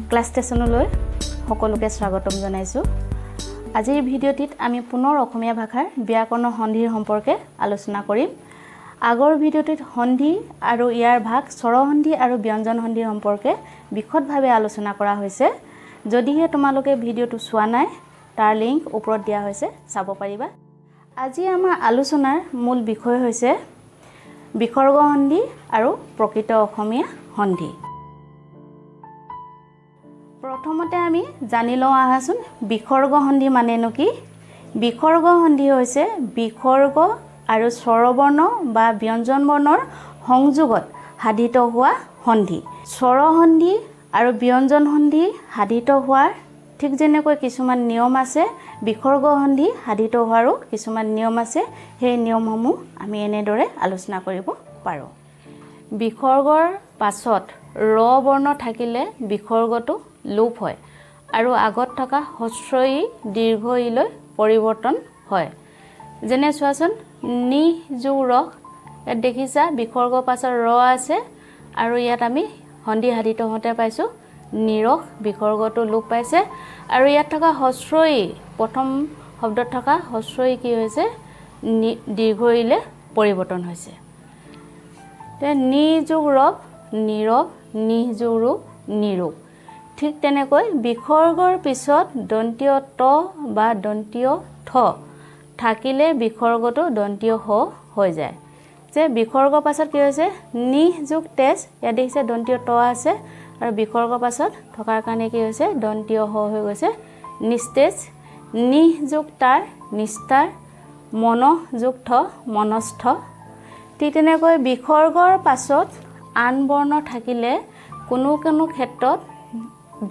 Class ষ্টেচনলৈ সকলোকে স্বাগতম জনাইছোঁ। আজিৰ ভিডিঅ'টিত আমি পুনৰ অসমীয়া ভাষাৰ ব্যাকৰণ সন্ধিৰ সম্পৰ্কে আলোচনা কৰিম। আগৰ ভিডিঅ'টিত সন্ধি আৰু ইয়াৰ ভাগ স্বৰসন্ধি আৰু ব্যঞ্জন সন্ধিৰ সম্পৰ্কে বিশদভাৱে আলোচনা কৰা হৈছে। যদিহে তোমালোকে ভিডিঅ'টো চোৱা নাই, তাৰ লিংক ওপৰত দিয়া হৈছে, চাব পাৰিবা। আজি আমাৰ আলোচনাৰ মূল বিষয় হৈছে বিসৰ্গ সন্ধি আৰু প্ৰকৃত অসমীয়া সন্ধি। প্ৰথমতে আমি জানি লওঁ আহাচোন বিসৰ্গ সন্ধি মানেনো কি। বিসৰ্গ সন্ধি হৈছে বিসৰ্গ আৰু স্বৰবৰ্ণ বা ব্যঞ্জন বৰ্ণৰ সংযোগত সাধিত হোৱা সন্ধি। স্বৰসন্ধি আৰু ব্যঞ্জন সন্ধি সাধিত হোৱাৰ ঠিক যেনেকৈ কিছুমান নিয়ম আছে, বিসৰ্গ সন্ধি সাধিত হোৱাৰো কিছুমান নিয়ম আছে। সেই নিয়মসমূহ আমি এনেদৰে আলোচনা কৰিব পাৰোঁ। বিসৰ্গৰ পাছত ৰ বৰ্ণ থাকিলে বিসৰ্গটো লোপ হয় আৰু আগত থকা হস্ৰ ই দীৰ্ঘ ইলৈ পৰিৱৰ্তন হয়। যেনে চোৱাচোন, নি যোগ ৰ, ইয়াত দেখিছা বিসৰ্গৰ পাছত ৰ আছে আৰু ইয়াত আমি সন্ধি সাধিত হওঁতে পাইছোঁ নিৰস, বিসৰ্গটো লোপ পাইছে আৰু ইয়াত থকা হস্ৰ ই, প্ৰথম শব্দত থকা হস্ৰ ই কি হৈছে, দীৰ্ঘ ইলৈ পৰিৱৰ্তন হৈছে। নি যোগ ৰৱ নিৰৱ, নি যোগ ৰূপ নিৰূপ। ঠিক তেনেকৈ বিসৰ্গৰ পিছত দন্তীয় ত বা দন্তীয় থ থাকিলে বিসৰ্গটো দন্তীয় হ হৈ যায়। যে বিসৰ্গৰ পাছত কি হৈছে, নি যোগ তেজ, ইয়াত দেখিছে দন্তীয় ত আছে আৰু বিসৰ্গৰ পাছত থকাৰ কাৰণে কি হৈছে, দন্তীয় হ হৈ গৈছে নিস্তেজ। নি যোগ তাৰ নিস্তাৰ, মন যোগ থ মনস্থ। ঠিক তেনেকৈ বিসৰ্গৰ পাছত আন বৰ্ণ থাকিলে কোনো কোনো ক্ষেত্ৰত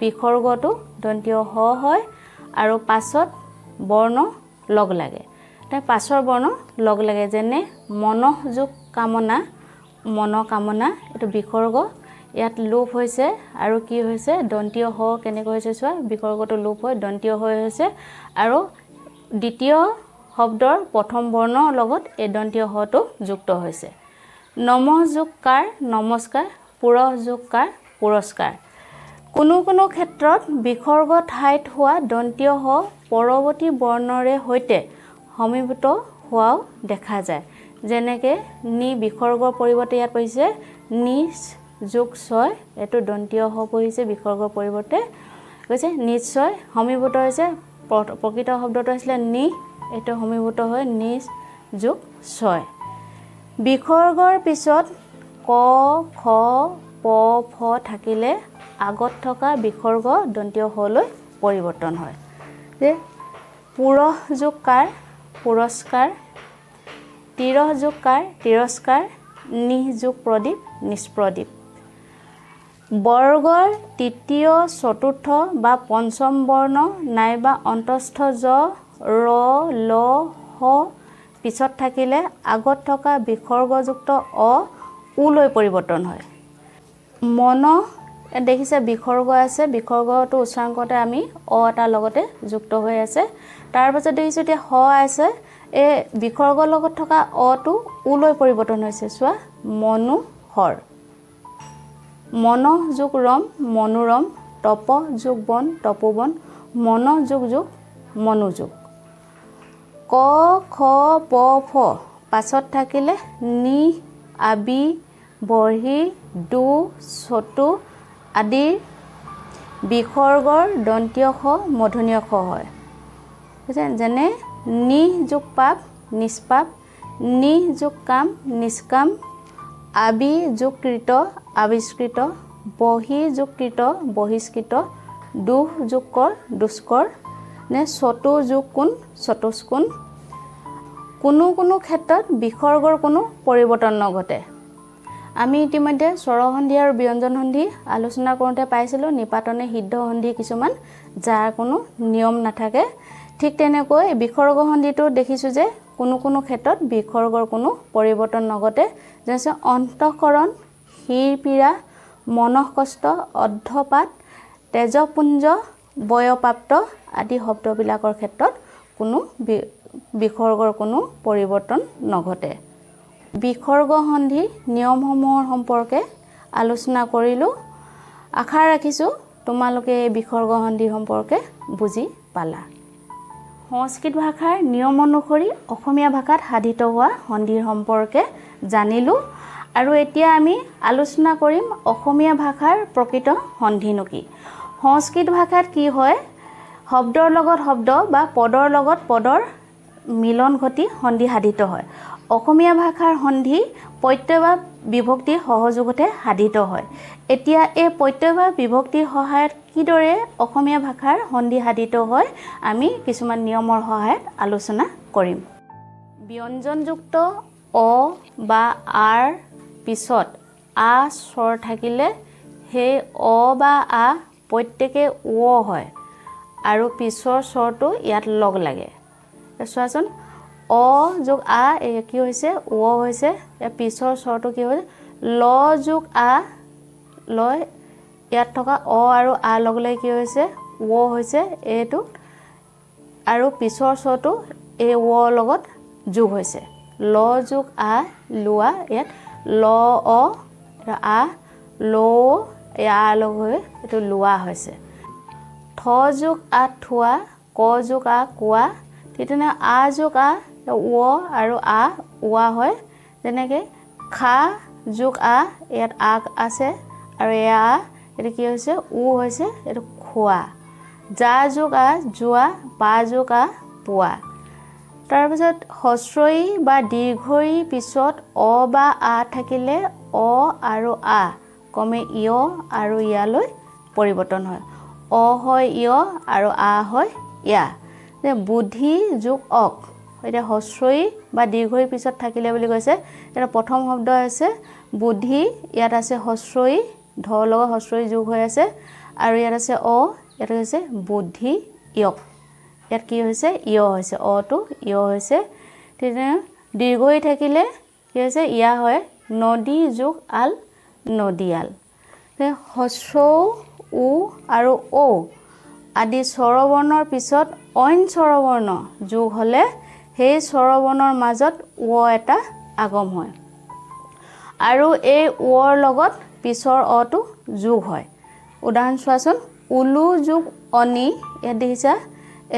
বিসৰ্গটো দন্তীয় হ হয় আৰু পাছত বৰ্ণ লগ লাগে। তাৰ পাছৰ বৰ্ণ লগ লাগে, যেনে মন যোগ কামনা, মনকামনা, এইটো বিসৰ্গ ইয়াত লোপ হৈছে আৰু কি হৈছে, দন্তীয় হ কেনেকৈ হৈছে চোৱা, বিসৰ্গটো লোপ হৈ দন্তীয় হৈ হৈছে আৰু দ্বিতীয় শব্দৰ প্ৰথম বৰ্ণৰ লগত এই দন্তীয় হটো যুক্ত হৈছে। নম যোগ কাৰ নমস্কাৰ, পুৰহ যোগ কাৰ পুৰস্কাৰ। কোনো কোনো ক্ষেত্ৰত বিসৰ্গ ঠাইত হোৱা দন্তীয় হ পৰৱৰ্তী বৰ্ণৰে সৈতে সমীভূত হোৱাও দেখা যায়। যেনেকৈ নি বিসৰ্গৰ পৰিৱৰ্তে ইয়াত পৰিছে নিচ যোগ ছয়, এইটো দন্তীয় হ পৰিছে বিসৰ্গৰ পৰিৱৰ্তে কৈছে নিশ্চয়, সমীভূত হৈছে। প্ৰকৃত শব্দটো আছিলে নি, এইটো সমীভূত হৈ নিচ যোগ ছয়। বিসৰ্গৰ পিছত ক খ প ফ থাকিলে আগত থকা বিসৰ্গ দন্তীয় হলৈ পৰিৱৰ্তন হয়। যে পুৰহ যোগ কাৰ পুৰস্কাৰ, তিৰহ যোগ কাৰ তিৰস্কাৰ, নিহ যোগ প্ৰদীপ নিষ্প্ৰদীপ। বৰ্গৰ তৃতীয় চতুৰ্থ বা পঞ্চম বৰ্ণ নাইবা অন্তস্থ জ ৰ ল হ পিছত থাকিলে আগত থকা বিসৰ্গযুক্ত অ উলৈ পৰিৱৰ্তন হয়। মন, দেখিছে বিসৰ্গ আছে, বিসৰ্গটো উচ্চাৰণ কৰোঁতে আমি অ এটাৰ লগতে যুক্ত হৈ আছে। তাৰপাছত দেখিছোঁ এতিয়া হ আছে, এই বিসৰ্গৰ লগত থকা অটো উলৈ পৰিৱৰ্তন হৈছে। চোৱা, মনোহৰ। মন যোগ ৰম মনোৰম, তপ যোগ বন তপোবন, মন যোগ যোগ মনোযোগ। ক খ প ফ পাছত থাকিলে নি আবি বঢ়ি দু চতু আদিৰ বিসৰ্গৰ দন্তীয় খ মূৰ্ধন্য খ হয়। যেনে নিহ যোগ পাপ নিষ্পাপ, নিহ যোগ কাম নিষ্কাম, আবি যোগ কৃত আবিষ্কৃত, বহি যোগ কৃত বহিষ্কৃত, দুহ যোগ কৰ দুষ্কৰ, নে চতু যোগ কোন চতুষ্কোণ। কোনো কোনো ক্ষেত্ৰত বিসৰ্গৰ কোনো পৰিৱৰ্তন নঘটে। আমি ইতিমধ্যে স্বৰসন্ধি আৰু ব্যঞ্জন সন্ধি আলোচনা কৰোঁতে পাইছিলোঁ নিপাতনে সিদ্ধ সন্ধি কিছুমান, যাৰ কোনো নিয়ম নাথাকে। ঠিক তেনেকৈ বিসৰ্গ সন্ধিটো দেখিছোঁ যে কোনো কোনো ক্ষেত্ৰত বিসৰ্গৰ কোনো পৰিৱৰ্তন নঘটে। যেনে অন্তঃকৰণ, শিৰপীড়া, মনঃকষ্ট, অৰ্ধপাত, তেজপুঞ্জ, বয়প্ৰাপ্ত আদি শব্দবিলাকৰ ক্ষেত্ৰত কোনো বিসৰ্গৰ কোনো পৰিৱৰ্তন নঘটে। বিসৰ্গ সন্ধি নিয়মসমূহৰ সম্পৰ্কে আলোচনা কৰিলোঁ। আশা ৰাখিছোঁ তোমালোকে এই বিসৰ্গ সন্ধি সম্পৰ্কে বুজি পালা। সংস্কৃত ভাষাৰ নিয়ম অনুসৰি অসমীয়া ভাষাত সাধিত হোৱা সন্ধিৰ সম্পৰ্কে জানিলোঁ আৰু এতিয়া আমি আলোচনা কৰিম অসমীয়া ভাষাৰ প্ৰকৃত সন্ধিনো কি। সংস্কৃত ভাষাত কি হয়, শব্দৰ লগত শব্দ বা পদৰ লগত পদৰ মিলন ঘটি সন্ধি সাধিত হয়। অসমীয়া ভাষাৰ সন্ধি প্ৰত্যয় বা বিভক্তিৰ সহযোগতে সাধিত হয়। এতিয়া এই প্ৰত্যয় বা বিভক্তিৰ সহায়ত কিদৰে অসমীয়া ভাষাৰ সন্ধি সাধিত হয় আমি কিছুমান নিয়মৰ সহায়ত আলোচনা কৰিম। ব্যঞ্জনযুক্ত অ বা আৰ পিছত আ স্বৰ থাকিলে সেই অ বা আ প্ৰত্যেকে ও হয় আৰু পিছৰ স্বৰটো ইয়াত লগ লাগে। চোৱাচোন, অ যোগ আ কি হৈছে, ও হৈছে, পিছৰ স্বৰটো কি হৈছে ল যোগ আ, লয় ইয়াত থকা অ আৰু আ লগ লাগি কি হৈছে ও হৈছে এইটো, আৰু পিছৰ স্বৰটো এই ও লগত যোগ হৈছে, ল যোগ আ লোৱা, ইয়াত ল অ আ লো আ লগ হৈ এইটো লোৱা হৈছে। থ যোগ আ থোৱা, ক যোগ আ কোৱা, ঠিক তেনে আ যোগ আ ও আৰু আ ওৱা হয়। যেনেকৈ খা যোগ আ, ইয়াত আ আছে আৰু এয়া আ, এইটো কি হৈছে ও হৈছে, এইটো খোৱা। যা যোগ আ যোৱা, পা যোগ আ পোৱা। তাৰপিছত হস্ৰই বা দীৰ্ঘই পিছত অ বা আ থাকিলে অ আৰু আ ক্ৰমে ইয় আৰু ইয়ালৈ পৰিৱৰ্তন হয়। অ হয় ইয় আৰু আ হয় ইয়া। বুদ্ধি যোগ অক, এতিয়া হস্ৰই বা দীৰ্ঘই পিছত থাকিলে বুলি কৈছে। এতিয়া প্ৰথম শব্দ আছে বুদ্ধি, ইয়াত আছে হস্ৰই, ধ লগত হস্ৰই যোগ হৈ আছে আৰু ইয়াত আছে অ, ইয়াত হৈছে বুদ্ধি ইয়ক, ইয়াত কি হৈছে ইয় হৈছে, অটো ইয় হৈছে। তেতিয়া দীৰ্ঘই থাকিলে কি হৈছে ইয়া হয়, নদী যোগ আল নদীয়াল। হস্ৰৌ উ আৰু ঔ আদি স্বৰবৰ্ণৰ পিছত অইন স্বৰবৰ্ণ যোগ হ'লে সেই স্বৰবৰ্ণৰ মাজত ও এটা আগম হয় আৰু এই ওৰ লগত পিছৰ অটো যোগ হয়। উদাহৰণ চোৱাচোন, উলু যোগ অনি, ইয়াত দেখিছা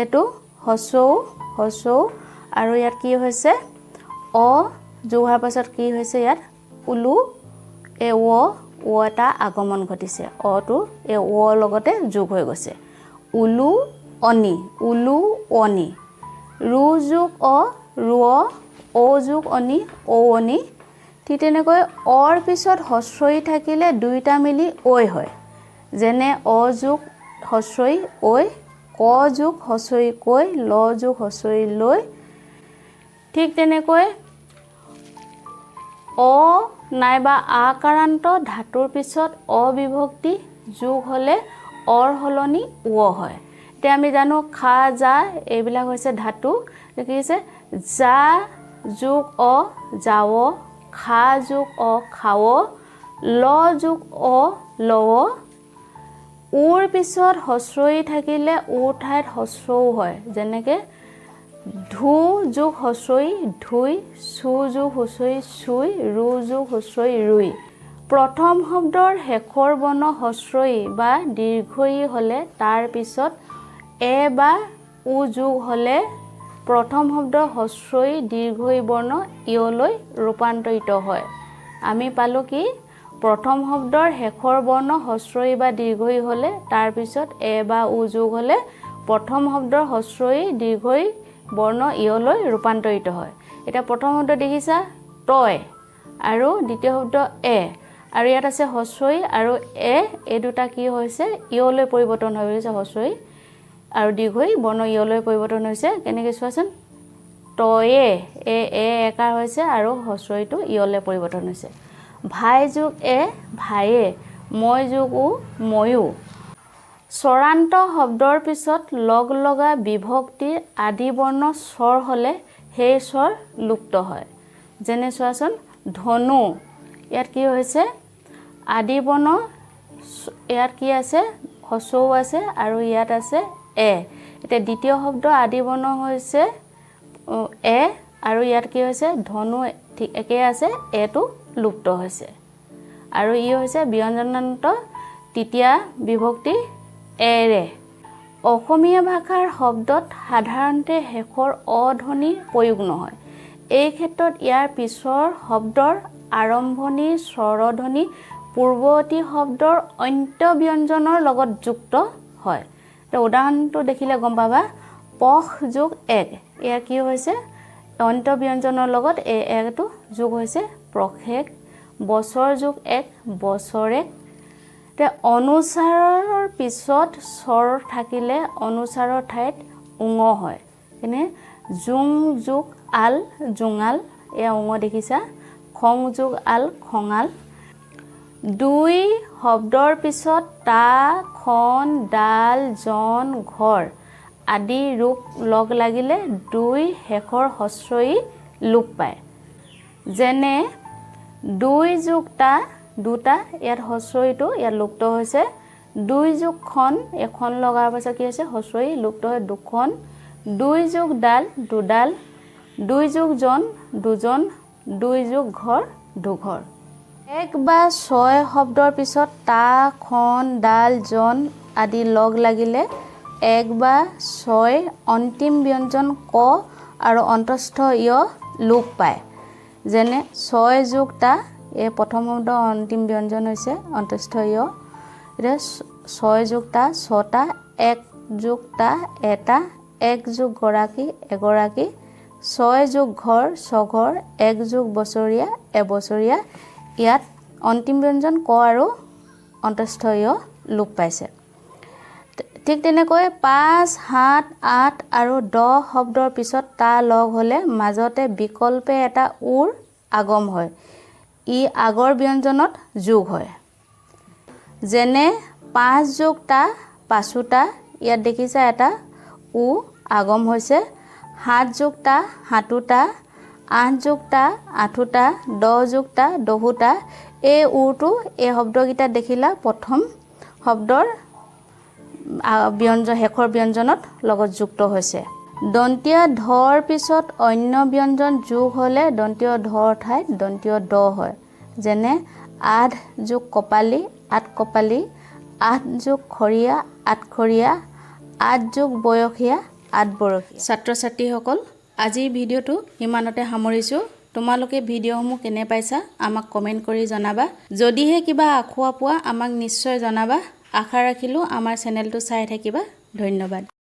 এইটো হস্ৰৌ আৰু ইয়াত কি হৈছে অ যোগ হোৱাৰ পাছত কি হৈছে ইয়াত উলু, এই ও এটা আগমন ঘটিছে, অটো এই ওৰ লগতে যোগ হৈ গৈছে। উলু অনি, উলু অনি। ৰু যোগ অ ৰুঅ, ঔ যোগ অনি ঔৱনি। ঠিক তেনেকৈ অৰ পিছত হস্ৰই থাকিলে দুইটা মিলি ঐ হয়। যেনে অ যোগ হস্ৰই ঐ, ক যোগ হস্ৰই কৈ, ল যোগ হস্ৰই লৈ। ঠিক তেনেকৈ অ নাইবা আকাৰান্ত ধাতুৰ পিছত অবিভক্তি যোগ হ'লে অৰ সলনি ও হয়। এতিয়া আমি জানো খা যা এইবিলাক হৈছে ধাতু, কি হৈছে যা যোগ অ যাৱ, খা যোগ অ খাৱ, ল যোগ অ লৱ। উৰ পিছত হস্ৰই থাকিলে উৰ ঠাইত হস্ৰৌ হয়। যেনেকৈ ধু যোগ হস্ৰই ধুই, চু যোগ হস্ৰই চুই, ৰু যোগ হস্ৰই ৰুই। প্ৰথম শব্দৰ শেষৰ বৰ্ণ হস্ৰই বা দীৰ্ঘই হ'লে তাৰ পিছত এ বা উ যোগ হ'লে প্ৰথম শব্দৰ হস্ৰই দীৰ্ঘই বৰ্ণ ইয়লৈ ৰূপান্তৰিত হয়। আমি পালোঁ কি প্ৰথম শব্দৰ শেষৰ বৰ্ণ হস্ৰই বা দীৰ্ঘই হ'লে তাৰ পিছত এ বা উ যোগ হ'লে প্ৰথম শব্দৰ হস্ৰই দীৰ্ঘই বৰ্ণ ইয়লৈ ৰূপান্তৰিত হয়। এতিয়া প্ৰথম শব্দ দেখিছা তই আৰু দ্বিতীয় শব্দ এ, আৰু ইয়াত আছে হস্ৰই আৰু এ, এই দুটা কি হৈছে ইয়লৈ পৰিৱৰ্তন হৈ গৈছে, হস্ৰই আৰু দীৰ্ঘই বৰ্ণ ইয়লৈ পৰিৱৰ্তন হৈছে। কেনেকৈ চোৱাচোন, তয়ে এ একাৰ হৈছে আৰু হস্ৰইটো ইয়লৈ পৰিৱৰ্তন হৈছে। ভাই যোগ এ ভায়ে, মই যোগ উ ময়ো। স্বৰান্ত শব্দৰ পিছত লগ লগা বিভক্তিৰ আদি বৰ্ণ স্বৰ হ'লে সেই স্বৰ লুপ্ত হয়। যেনে চোৱাচোন ধনু, ইয়াত কি হৈছে আদি বৰ্ণ, ইয়াত কি আছে হস্ৰৌ আছে আৰু ইয়াত আছে এ। এতিয়া দ্বিতীয় শব্দ আদি বৰ্ণ হৈছে এ আৰু ইয়াত কি হৈছে ধনু ঠিক একেই আছে, এটো লুপ্ত হৈছে আৰু ই হৈছে ব্যঞ্জনান্ত তৃতীয়া বিভক্তি এৰে। অসমীয়া ভাষাৰ শব্দত সাধাৰণতে শেষৰ অ-ধ্বনি প্ৰয়োগ নহয়। এই ক্ষেত্ৰত ইয়াৰ পিছৰ শব্দৰ আৰম্ভণিৰ স্বৰধ্বনি পূৰ্বৱৰ্তী শব্দৰ অন্ত ব্যঞ্জনৰ লগত যুক্ত হয়। উদাহৰণটো দেখিলে গম পাবা, পখ যোগ এক, ইয়াৰ কি হৈছে অন্ত ব্যঞ্জনৰ লগত এই একটো যোগ হৈছে প্ৰখেক। বছৰ যোগ এক, বছৰেক। অনুচাৰৰ পিছত স্বৰ থাকিলে অনুচাৰৰ ঠাইত উঙ হয়। এনে জোং যোগ আল, জোঙাল, এয়া উঙ দেখিছা। খং যোগ আল, খঙাল। দুই শব্দৰ পিছত তা, খন, ডাল, জন, ঘৰ আদি ৰূপ লগ লাগিলে দুই শেষৰ হস্ৰ ই লোপ পায়। যেনে দুই যোগ তা, দুটা, ইয়াত হস্ৰ ইটো ইয়াত লুপ্ত হৈছে। দুই যোগ খন, এখন লগাৰ পাছত কি হৈছে হস্ৰ ই লুপ্ত হৈ দুখন। দুই যোগ ডাল, দুডাল। দুই যোগ জন, দুজন। দুই যোগ ঘৰ, দুঘৰ। এক বা ছয় শব্দৰ পিছত তা, খন, ডাল, জন আদি লগ লাগিলে এক বা ছয় অন্তিম ব্যঞ্জন ক আৰু অন্তস্থ য় লোপ পায়। যেনে ছয় যোগ তা, এই প্ৰথম শব্দ অন্তিম ব্যঞ্জন হৈছে অন্তস্থ য়। এতিয়া ছয় যোগ তা, ছটা। এক যোগ তা, এটা। এক যোগ গৰাকী, এগৰাকী। ছয় যোগ ঘৰ, ছঘৰ। এক যোগ বছৰীয়া, এবছৰীয়া। ইয়াত অন্তিম ব্যঞ্জন ক আৰু অন্তস্থ য় লোপ পাইছে। ঠিক তেনেকৈ ৫, ৭, ৮ আৰু ১০ শব্দৰ পিছত তা লগ হ'লে মাজতে বিকল্পে এটা উৰ আগম হয়। ই আগৰ ব্যঞ্জনত যোগ হয়। যেনে ৫ যোগ তা, পাঁচোটা, ইয়াত দেখিছা এটা উ আগম হৈছে। ৭ যোগ তা, সাতোটা। ৮ যোগ তা, আঠোটা। ১০ যোগ তা, দহোটা। এই উৰটো এই শব্দকেইটাত দেখিলা প্ৰথম শব্দৰ শেষৰ ব্যঞ্জনত লগত যুক্ত হৈছে। দন্তীয়া ধৰ পিছত অন্য ব্যঞ্জন যোগ হ'লে দন্তীয় ধৰ ঠাইত দন্তীয় দ হয়। যেনে আঠ যোগ কপালী, আঠকপালী। ৮ যোগ খৰীয়া, আঠখৰীয়া। ৮ যোগ বয়সীয়া, আঠবয়সীয়া। ছাত্ৰ ছাত্ৰীসকল, আজিৰ ভিডিঅ'টো ইমানতে সামৰিছোঁ। তোমালোকে ভিডিঅ'সমূহ কেনে পাইছা আমাক কমেণ্ট কৰি জনাবা। যদিহে কিবা আখুৱা পোৱা আমাক নিশ্চয় জনাবা। আশা ৰাখিলোঁ আমাৰ চেনেলটো চাই থাকিবা। ধন্যবাদ।